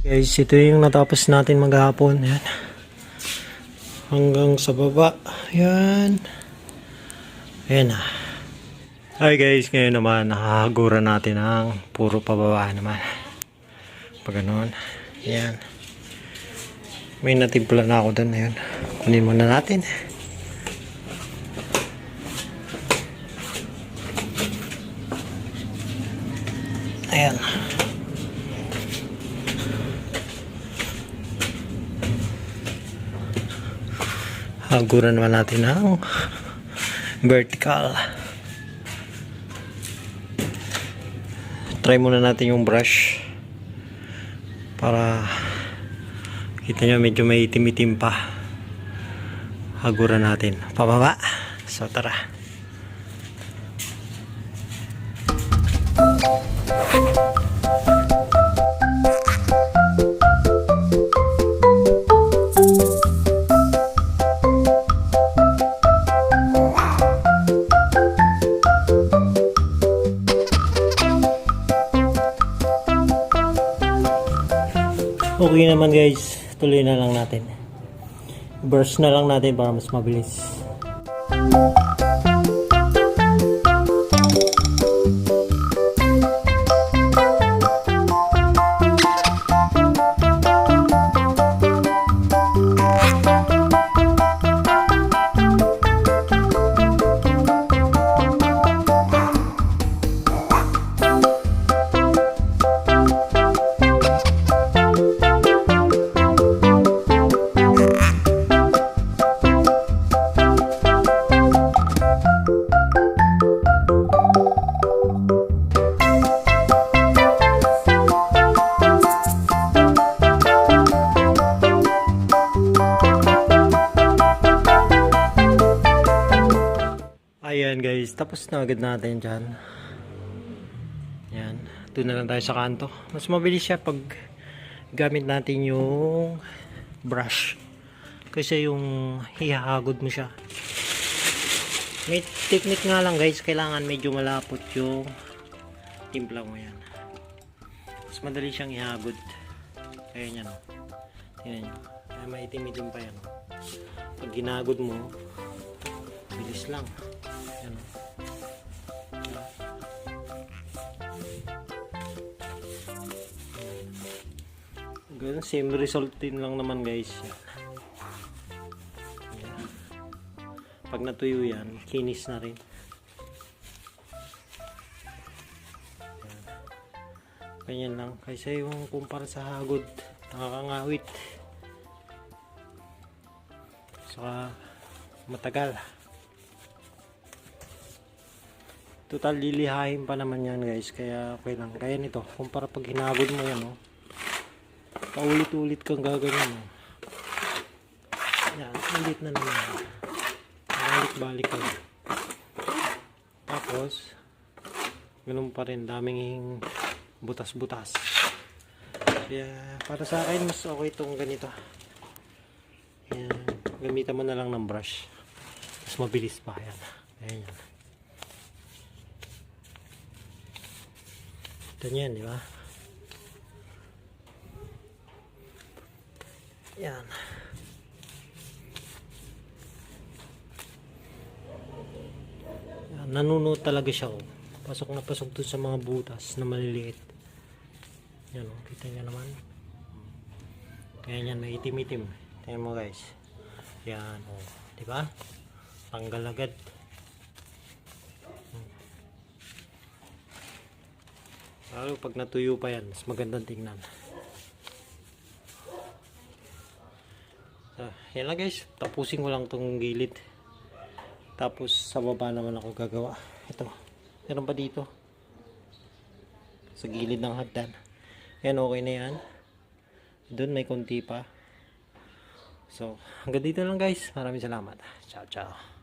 Guys, ito yung natapos natin maghapon. Ayan. Hanggang sa baba. Ayan. Ayan na. Hi guys, ngayon naman nakahagura natin ang puro pababa naman. Pag ganoon. Ayan. May natimpla na ako dun. Ayan. Kunin muna natin. Ayan. Haguran naman natin ang vertical. Try muna natin yung brush para kita nyo medyo may itim-itim pa. Haguran natin pababa. So tara. Okay naman guys, tuloy na lang natin. Brush na lang natin para mas mabilis. Ayan guys, tapos na agad natin dyan. Ayan, doon na lang tayo sa kanto. Mas mabilis siya pag gamit natin yung brush. Kasi yung hihagod mo siya. May technique nga lang guys, kailangan medyo malapot yung timpla mo yan. Mas madali siyang ihagod. Ayan yan o. Tingnan nyo. Ay, may itim-itim pa yan. Pag ginagod mo, bilis lang. Ayan. Ganun, same result din lang naman guys. Ayan. Pag natuyo yan, kinis na rin. Ayan. Ganyan lang. Kaysa yung kumpara sa hagod, nakakangawit. Saka matagal. Total lilihain pa naman yan guys, kaya okay lang. Kaya nito, kumpara pag hinagod mo yan, oh, paulit-ulit kang gaganyan, oh. Yan, ulit na naman. Balik-balik ka. Tapos ganun pa rin, daming butas-butas. Kaya para sa akin mas okay itong ganito. Yan, gamitan mo na lang ng brush, mas mabilis pa. Yan, ayan yan. Ito yan, di ba? Yan. Yan, nanunuot talaga siya, oh. Pasok na pasok dun sa mga butas na maliliit. Yan, oh, kita nyo naman. Kaya yan, may itim-itim. Ayan mo guys. Yan, oh. Diba? Tanggal agad. Lalo pag natuyo pa yan, mas magandang tingnan. Yan lang guys. Tapusin ko lang tong gilid. Tapos sa baba naman ako gagawa. Ito. Meron pa dito. Sa gilid ng hagdan. Yan, okay na yan. Doon may konti pa. So, hanggang dito lang guys. Maraming salamat. Ciao, ciao.